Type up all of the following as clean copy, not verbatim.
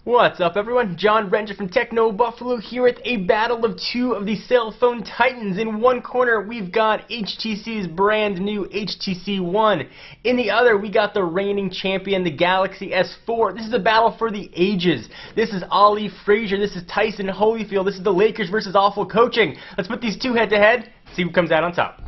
What's up everyone, John Ranger from Techno Buffalo here with a battle of two of the cell phone titans. In one corner we've got HTC's brand new HTC One. In the other we got the reigning champion, the Galaxy S4. This is a battle for the ages. This is Ali Frazier, this is Tyson Holyfield, this is the Lakers versus awful coaching. Let's put these two head to head, see who comes out on top.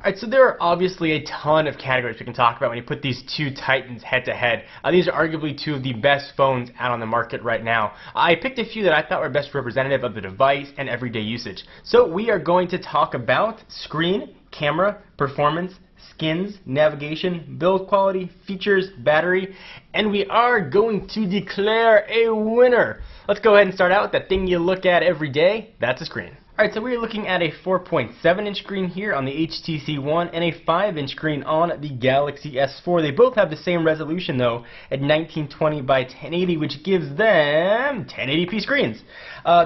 Alright, so there are obviously a ton of categories we can talk about when you put these two titans head to head. These are arguably two of the best phones out on the market right now. I picked a few that I thought were best representative of the device and everyday usage. So we are going to talk about screen, camera, performance, skins, navigation, build quality, features, battery, and we are going to declare a winner. Let's go ahead and start out with that thing you look at every day. That's a screen. Alright, so we're looking at a 4.7-inch screen here on the HTC One and a 5-inch screen on the Galaxy S4. They both have the same resolution though at 1920 by 1080, which gives them 1080p screens.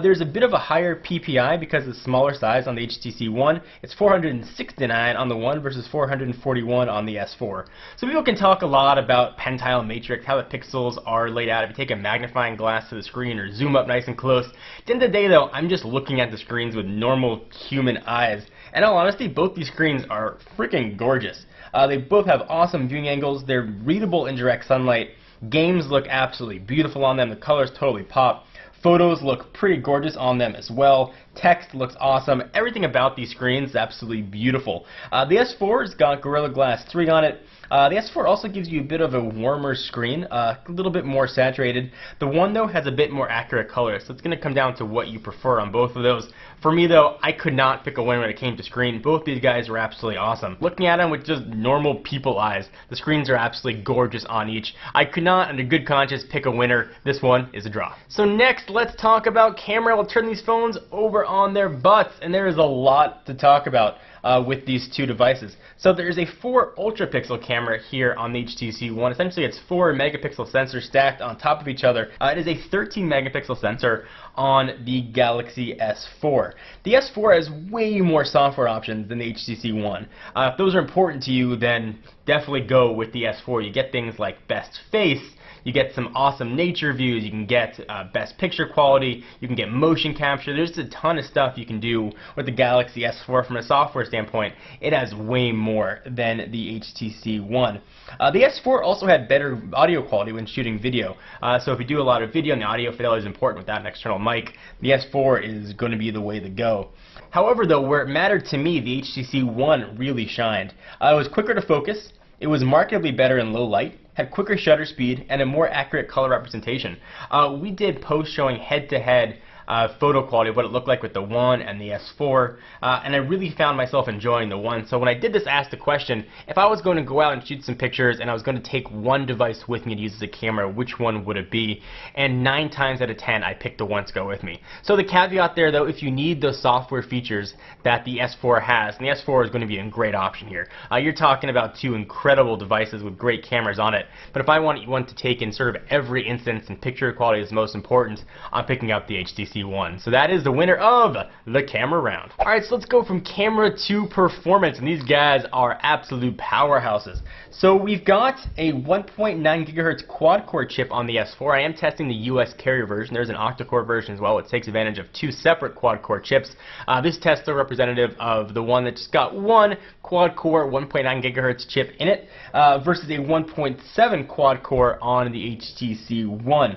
There's a bit of a higher PPI because of the smaller size on the HTC One. It's 469 on the One versus 441 on the S4. So people can talk a lot about pentile matrix, how the pixels are laid out if you take a magnifying glass to the screen or zoom up nice and close. At the end of the day though, I'm just looking at the screens with normal human eyes. And in all honesty, both these screens are freaking gorgeous. They both have awesome viewing angles. They're readable in direct sunlight. Games look absolutely beautiful on them. The colors totally pop. Photos look pretty gorgeous on them as well. Text looks awesome. Everything about these screens is absolutely beautiful. The S4's got Gorilla Glass 3 on it. The S4 also gives you a bit of a warmer screen, a little bit more saturated. The One though has a bit more accurate color, so it's going to come down to what you prefer on both of those. For me though, I could not pick a winner when it came to screen. Both these guys are absolutely awesome. Looking at them with just normal people eyes, the screens are absolutely gorgeous on each. I could not, under good conscience, pick a winner. This one is a draw. So next, let's talk about camera. We'll turn these phones over on their butts, and there is a lot to talk about with these two devices. So there's a 4 ultra pixel camera here on the HTC One. Essentially it's 4 megapixel sensors stacked on top of each other. It is a 13 megapixel sensor on the Galaxy S4. The S4 has way more software options than the HTC One. If those are important to you, then definitely go with the S4. You get things like best face, you get some awesome nature views, you can get best picture quality, you can get motion capture. There's a ton of stuff you can do with the Galaxy S4 from a software standpoint. It has way more than the HTC One. The S4 also had better audio quality when shooting video. So if you do a lot of video and the audio fidelity is important without an external mic, the S4 is going to be the way to go. However though, where it mattered to me, the HTC One really shined. It was quicker to focus, it was markedly better in low light, had quicker shutter speed, and a more accurate color representation. We did posts showing head-to-head photo quality of what it looked like with the One and the S4, and I really found myself enjoying the One. So when I did this, I asked the question, if I was going to go out and shoot some pictures and I was going to take one device with me to use as a camera, which one would it be? And 9 times out of 10 I picked the One to go with me. So the caveat there though, if you need those software features that the S4 has, and the S4 is going to be a great option here. You're talking about two incredible devices with great cameras on it, but if I want one to take in sort of every instance and picture quality is most important, I'm picking up the HTC One. So that is the winner of the camera round. Alright, so let's go from camera to performance, and these guys are absolute powerhouses. So we've got a 1.9 gigahertz quad-core chip on the S4. I am testing the US carrier version. There's an octa-core version as well, which takes advantage of 2 separate quad-core chips. This tests are representative of the one that just got one quad-core 1.9 gigahertz chip in it versus a 1.7 quad-core on the HTC One.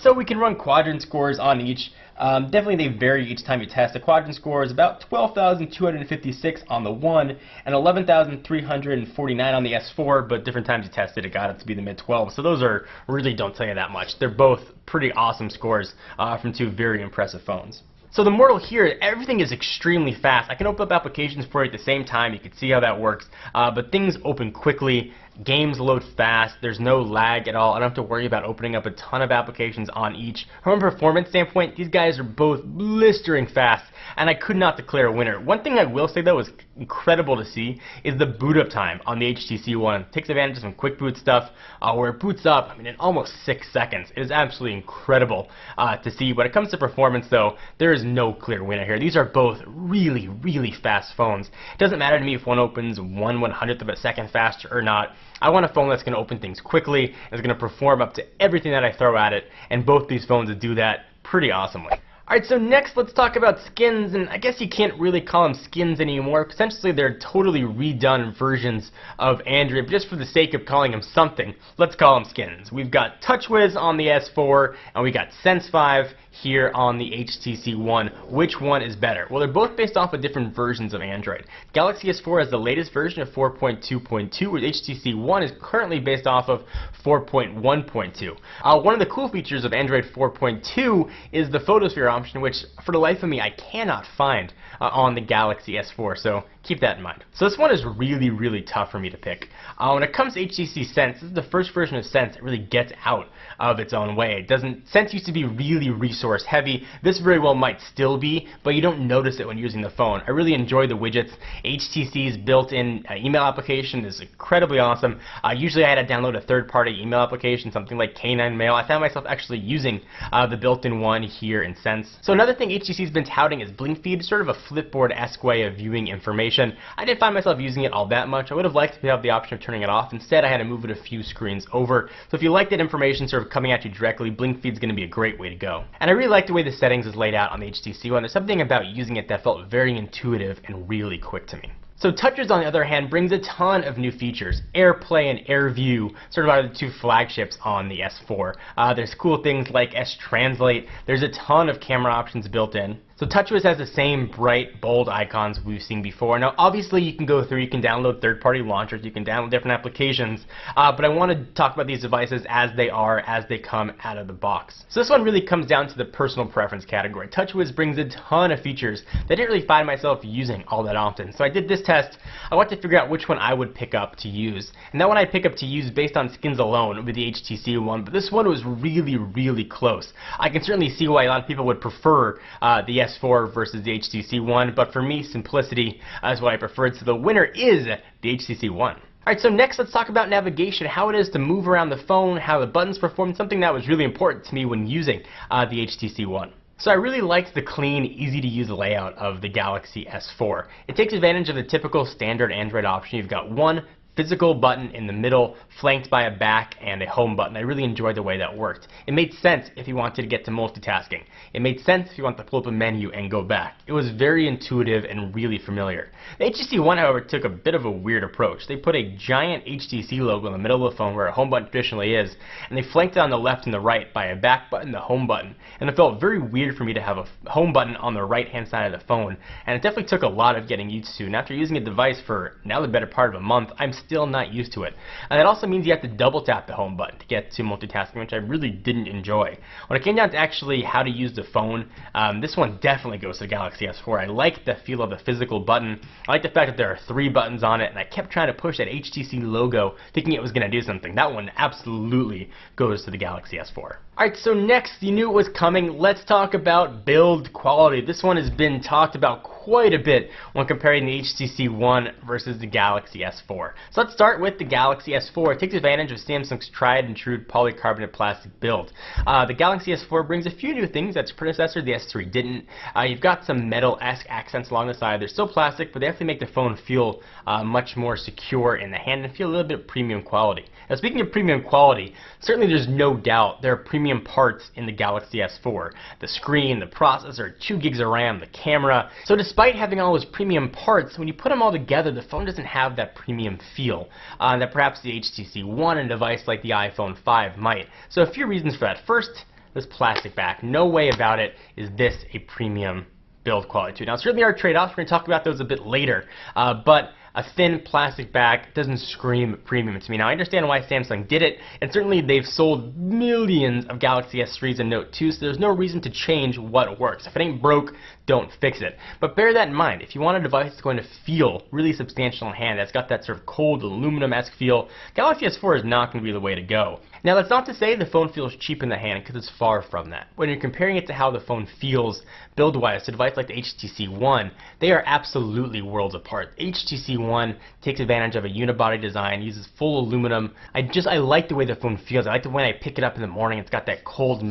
So we can run quadrant scores on each. Definitely they vary each time you test. The quadrant score is about 12,256 on the One and 11,349 on the S4, but different times you tested it got it to be the mid-12. So those are really don't tell you that much. They're both pretty awesome scores from two very impressive phones. So the mortal here, everything is extremely fast. I can open up applications for you at the same time. You can see how that works. But things open quickly. Games load fast. There's no lag at all. I don't have to worry about opening up a ton of applications on each. From a performance standpoint, these guys are both blistering fast. and I could not declare a winner. One thing I will say though is incredible to see is the boot up time on the HTC One. It takes advantage of some quick boot stuff where it boots up, I mean, in almost 6 seconds. It is absolutely incredible to see. When it comes to performance though, there is no clear winner here. These are both really, really fast phones. It doesn't matter to me if one opens 1/100th of a second faster or not. I want a phone that's going to open things quickly and is going to perform up to everything that I throw at it, and both these phones do that pretty awesomely. Alright, so next let's talk about skins, and I guess you can't really call them skins anymore. Essentially they're totally redone versions of Android, but just for the sake of calling them something, let's call them skins. We've got TouchWiz on the S4, and we got Sense 5 here on the HTC One. Which one is better? Well, they're both based off of different versions of Android. Galaxy S4 has the latest version of 4.2.2, where HTC One is currently based off of 4.1.2. One of the cool features of Android 4.2 is the photosphere option, which for the life of me I cannot find on the Galaxy S4, so keep that in mind. So this one is really, really tough for me to pick. When it comes to HTC Sense, this is the first version of Sense that really gets out of its own way. Sense used to be really resource heavy. This very well might still be, but you don't notice it when using the phone. I really enjoy the widgets. HTC's built-in email application is incredibly awesome. Usually I had to download a third-party email application, something like K9 Mail. I found myself actually using the built-in one here in Sense. So another thing HTC's been touting is Blink Feed, sort of a Flipboard-esque way of viewing information. I didn't find myself using it all that much. I would have liked to have the option of turning it off. Instead, I had to move it a few screens over. So if you like that information sort of coming at you directly, Blink Feed's going to be a great way to go. And I really like the way the settings is laid out on the HTC One. There's something about using it that felt very intuitive and really quick to me. So TouchWiz, on the other hand, brings a ton of new features. AirPlay and AirView sort of are the two flagships on the S4. There's cool things like S-Translate. There's a ton of camera options built in. So TouchWiz has the same bright, bold icons we've seen before. Now, obviously, you can go through, you can download third-party launchers, you can download different applications, but I want to talk about these devices as they are, as they come out of the box. So this one really comes down to the personal preference category. TouchWiz brings a ton of features that I didn't really find myself using all that often. So I did this test. I wanted to figure out which one I would pick up to use. And that one I'd pick up to use based on skins alone with the HTC One, but this one was really, really close. I can certainly see why a lot of people would prefer the S4 versus the HTC One, but for me, simplicity is what I preferred, so the winner is the HTC One. Alright, so next let's talk about navigation, how it is to move around the phone, how the buttons perform, something that was really important to me when using the HTC One. So I really liked the clean, easy-to-use layout of the Galaxy S4. It takes advantage of the typical standard Android option. You've got one physical button in the middle, flanked by a back and a home button. I really enjoyed the way that worked. It made sense if you wanted to get to multitasking. It made sense if you want to pull up a menu and go back. It was very intuitive and really familiar. The HTC One, however, took a bit of a weird approach. They put a giant HTC logo in the middle of the phone where a home button traditionally is, and they flanked it on the left and the right by a back button and a home button. And it felt very weird for me to have a home button on the right-hand side of the phone, and it definitely took a lot of getting used to. And after using a device for now the better part of a month, I'm still not used to it. And it also means you have to double tap the home button to get to multitasking, which I really didn't enjoy. When it came down to actually how to use the phone, this one definitely goes to the Galaxy S4. I like the feel of the physical button. I like the fact that there are 3 buttons on it, and I kept trying to push that HTC logo thinking it was going to do something. That one absolutely goes to the Galaxy S4. Alright, so next, you knew it was coming. Let's talk about build quality. This one has been talked about quite a bit when comparing the HTC One versus the Galaxy S4. So let's start with the Galaxy S4. It takes advantage of Samsung's tried and true polycarbonate plastic build. The Galaxy S4 brings a few new things that its predecessor, the S3, didn't. You've got some metal-esque accents along the side. They're still plastic, but they actually make the phone feel much more secure in the hand and feel a little bit of premium quality. Now, speaking of premium quality, certainly there's no doubt there are premium parts in the Galaxy S4. The screen, the processor, 2 gigs of RAM, the camera. So despite having all those premium parts, when you put them all together, the phone doesn't have that premium feel that perhaps the HTC One and a device like the iPhone 5 might. So a few reasons for that. First, this plastic back. No way about it is this a premium build quality too. Now certainly there are trade-offs. We're going to talk about those a bit later, but A thin plastic back doesn't scream premium to me. Now I understand why Samsung did it, and certainly they've sold millions of Galaxy S3s and Note 2s, so there's no reason to change what works. If it ain't broke, don't fix it. But bear that in mind. If you want a device that's going to feel really substantial in hand, that's got that sort of cold aluminum-esque feel, Galaxy S4 is not going to be the way to go. Now that's not to say the phone feels cheap in the hand, because it's far from that. When you're comparing it to how the phone feels build-wise to a device like the HTC One, they are absolutely worlds apart. HTC One takes advantage of a unibody design, uses full aluminum. I like the way the phone feels. I like the way I pick it up in the morning. It's got that cold